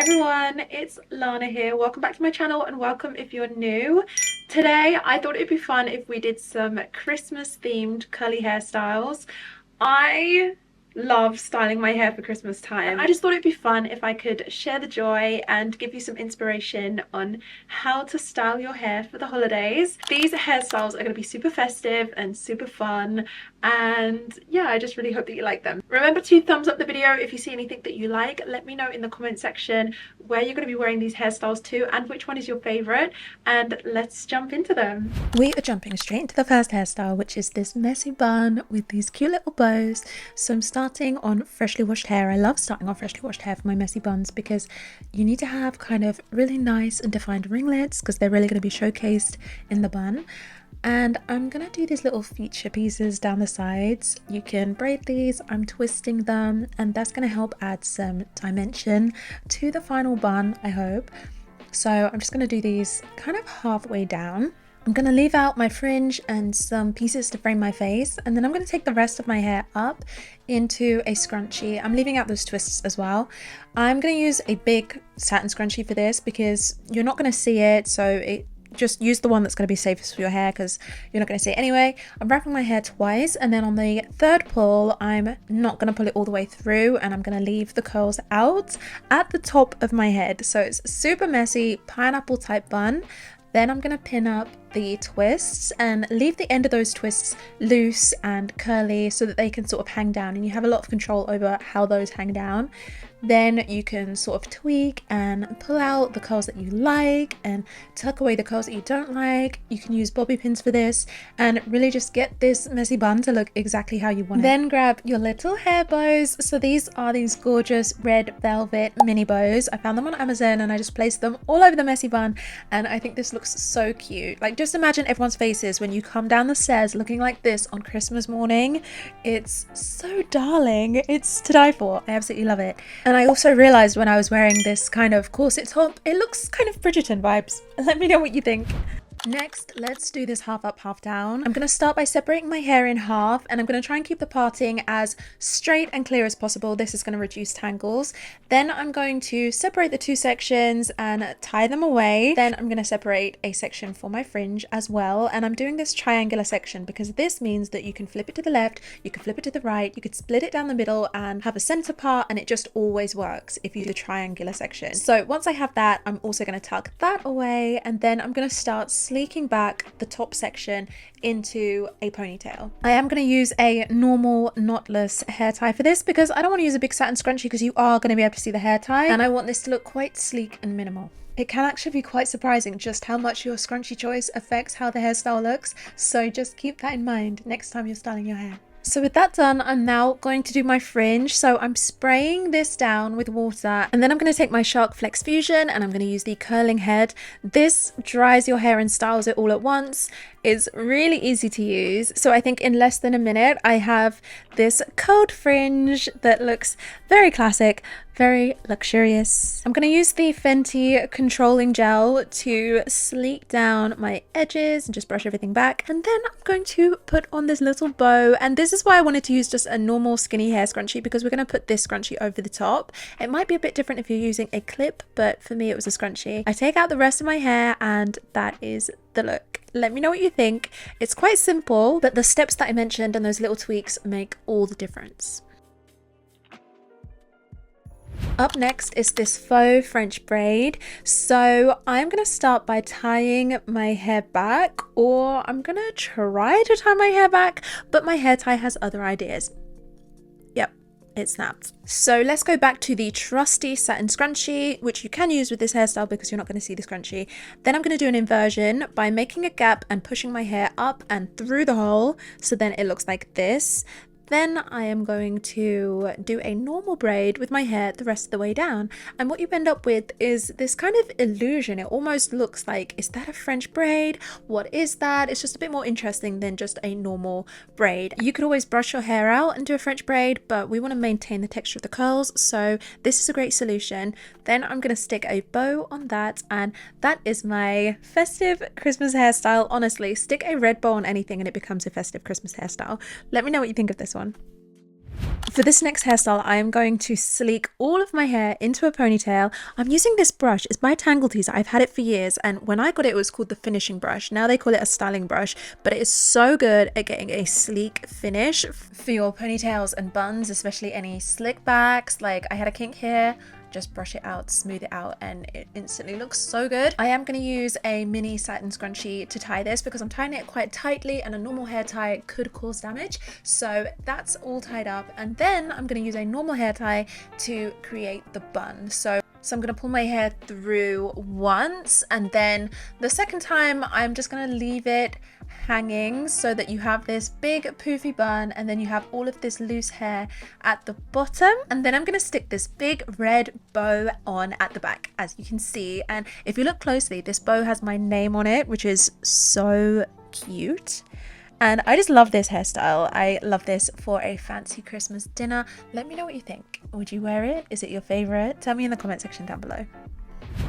Everyone, it's Lana here. Welcome back to my channel and welcome if you're new. Today I thought it'd be fun if we did some Christmas themed curly hairstyles. I love styling my hair for Christmas time. I just thought it'd be fun if I could share the joy and give you some inspiration on how to style your hair for the holidays. These hairstyles are going to be super festive and super fun, and yeah, I just really hope that you like them. Remember to thumbs up the video if you see anything that you like. Let me know in the comment section where you're going to be wearing these hairstyles to and which one is your favorite, and let's jump into them. We are jumping straight into the first hairstyle, which is this messy bun with these cute little bows. So I'm starting on freshly washed hair. I love starting on freshly washed hair for my messy buns because you need to have kind of really nice and defined ringlets because they're really going to be showcased in the bun. And I'm gonna do these little feature pieces down the sides. You can braid these, I'm twisting them, and that's gonna help add some dimension to the final bun, I hope. So I'm just gonna do these kind of halfway down. I'm gonna leave out my fringe and some pieces to frame my face, and then I'm gonna take the rest of my hair up into a scrunchie. I'm leaving out those twists as well. I'm gonna use a big satin scrunchie for this because you're not gonna see it, so just use the one that's going to be safest for your hair because you're not going to see it anyway. I'm wrapping my hair twice, and then on the third pull I'm not going to pull it all the way through, and I'm going to leave the curls out at the top of my head. So it's super messy pineapple type bun. Then I'm going to pin up the twists and leave the end of those twists loose and curly so that they can sort of hang down, and you have a lot of control over how those hang down. Then you can sort of tweak and pull out the curls that you like and tuck away the curls that you don't like. You can use bobby pins for this and really just get this messy bun to look exactly how you want it. Then grab your little hair bows. So these are these gorgeous red velvet mini bows. I found them on Amazon and I just placed them all over the messy bun, and I think this looks so cute. Like, just imagine everyone's faces when you come down the stairs looking like this on Christmas morning. It's so darling. It's to die for. I absolutely love it. And I also realized when I was wearing this kind of corset top, it looks kind of Bridgerton vibes. Let me know what you think. Next, let's do this half up, half down. I'm going to start by separating my hair in half, and I'm going to try and keep the parting as straight and clear as possible. This is going to reduce tangles. Then I'm going to separate the two sections and tie them away. Then I'm going to separate a section for my fringe as well. And I'm doing this triangular section because this means that you can flip it to the left, you can flip it to the right, you could split it down the middle and have a center part, and it just always works if you do the triangular section. So once I have that, I'm also going to tuck that away, and then I'm going to start sleeking back the top section into a ponytail. I am going to use a normal knotless hair tie for this because I don't want to use a big satin scrunchie because you are going to be able to see the hair tie, and I want this to look quite sleek and minimal. It can actually be quite surprising just how much your scrunchie choice affects how the hairstyle looks, so just keep that in mind next time you're styling your hair. So with that done, I'm now going to do my fringe. So I'm spraying this down with water, and then I'm going to take my Shark Flex Fusion and I'm going to use the curling head. This dries your hair and styles it all at once. It's really easy to use. So I think in less than a minute, I have this curled fringe that looks very classic, very luxurious. I'm going to use the Fenty controlling gel to sleek down my edges and just brush everything back. And then I'm going to put on this little bow. And this is why I wanted to use just a normal skinny hair scrunchie, because we're going to put this scrunchie over the top. It might be a bit different if you're using a clip, but for me it was a scrunchie. I take out the rest of my hair and that is the look. Let me know what you think. It's quite simple, but the steps that I mentioned and those little tweaks make all the difference. Up next is this faux French braid. So I'm going to start by tying my hair back, or I'm going to try to tie my hair back, but my hair tie has other ideas. Yep, it snapped. So let's go back to the trusty satin scrunchie, which you can use with this hairstyle because you're not going to see the scrunchie. Then I'm going to do an inversion by making a gap and pushing my hair up and through the hole, so then it looks like this. Then I am going to do a normal braid with my hair the rest of the way down. And what you end up with is this kind of illusion. It almost looks like, is that a French braid? What is that? It's just a bit more interesting than just a normal braid. You could always brush your hair out and do a French braid, but we want to maintain the texture of the curls. So this is a great solution. Then I'm going to stick a bow on that, and that is my festive Christmas hairstyle. Honestly, stick a red bow on anything and it becomes a festive Christmas hairstyle. Let me know what you think of this one. For this next hairstyle, I am going to sleek all of my hair into a ponytail. I'm using this brush. It's by Tangle Teezer. I've had it for years, and when I got it, it was called the finishing brush. Now they call it a styling brush, but it is so good at getting a sleek finish for your ponytails and buns, especially any slick backs. Like I had a kink here. Just brush it out, smooth it out, and it instantly looks so good. I am going to use a mini satin scrunchie to tie this because I'm tying it quite tightly and a normal hair tie could cause damage. So that's all tied up, and then I'm going to use a normal hair tie to create the bun. So I'm going to pull my hair through once, and then the second time I'm just going to leave it hanging so that you have this big poofy bun, and then you have all of this loose hair at the bottom. And then I'm going to stick this big red bow on at the back, as you can see. And if you look closely, this bow has my name on it, which is so cute. And I just love this hairstyle. I love this for a fancy Christmas dinner. Let me know what you think. Would you wear it? Is it your favorite? Tell me in the comment section down below.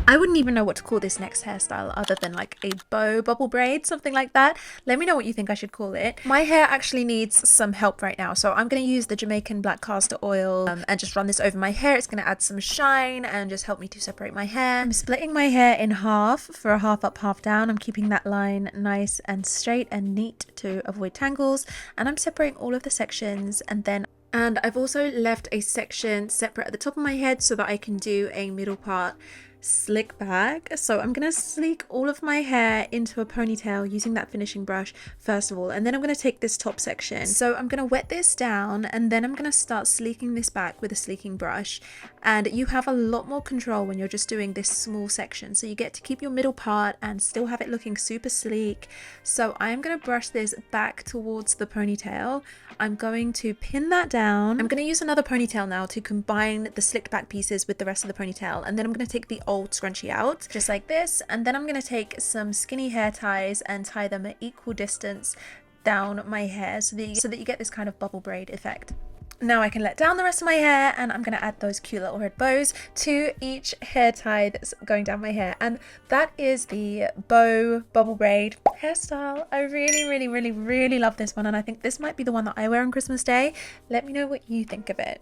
I wouldn't even know what to call this next hairstyle other than like a bow bubble braid, something like that. Let me know what you think I should call it. My hair actually needs some help right now, so I'm going to use the Jamaican black castor oil and just run this over my hair. It's going to add some shine and just help me to separate my hair. I'm splitting my hair in half for a half up, half down. I'm keeping that line nice and straight and neat to avoid tangles, and I'm separating all of the sections. And I've also left a section separate at the top of my head so that I can do a middle part slick back. So I'm going to sleek all of my hair into a ponytail using that finishing brush first of all, and then I'm going to take this top section. So I'm going to wet this down, and then I'm going to start sleeking this back with a sleeking brush. And you have a lot more control when you're just doing this small section, so you get to keep your middle part and still have it looking super sleek. So I'm going to brush this back towards the ponytail. I'm going to pin that down. I'm going to use another ponytail now to combine the slicked back pieces with the rest of the ponytail, and then I'm going to take the old scrunchie out just like this, and then I'm going to take some skinny hair ties and tie them at equal distance down my hair so that you get this kind of bubble braid effect. Now I can let down the rest of my hair, and I'm going to add those cute little red bows to each hair tie that's going down my hair. And that is the bow bubble braid hairstyle. I really love this one, and I think this might be the one that I wear on Christmas Day. Let me know what you think of it.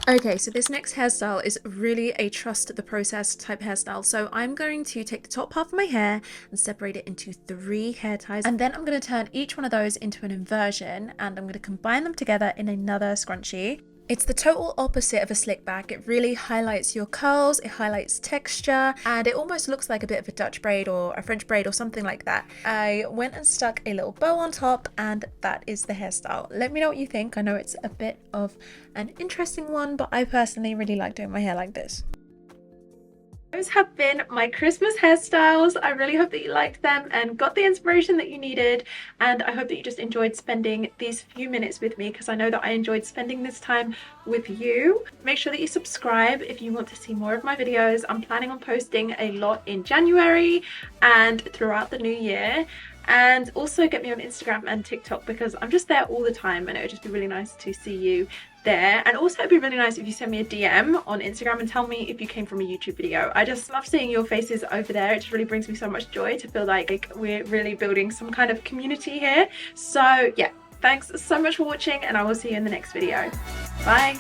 Okay, so this next hairstyle is really a trust the process type hairstyle. So I'm going to take the top half of my hair and separate it into 3 hair ties, and then I'm going to turn each one of those into an inversion, and I'm going to combine them together in another scrunchie. It's the total opposite of a slick back. It really highlights your curls, it highlights texture, and it almost looks like a bit of a Dutch braid or a French braid or something like that. I went and stuck a little bow on top, and that is the hairstyle. Let me know what you think. I know it's a bit of an interesting one, but I personally really like doing my hair like this. Those have been my Christmas hairstyles. I really hope that you liked them and got the inspiration that you needed, and I hope that you just enjoyed spending these few minutes with me, because I know that I enjoyed spending this time with you. Make sure that you subscribe if you want to see more of my videos. I'm planning on posting a lot in January and throughout the new year. And also get me on Instagram and TikTok, because I'm just there all the time, and it would just be really nice to see you there. And also it'd be really nice if you send me a DM on Instagram and tell me if you came from a YouTube video. I just love seeing your faces over there. It just really brings me so much joy to feel like we're really building some kind of community here. So yeah, thanks so much for watching, and I will see you in the next video. Bye.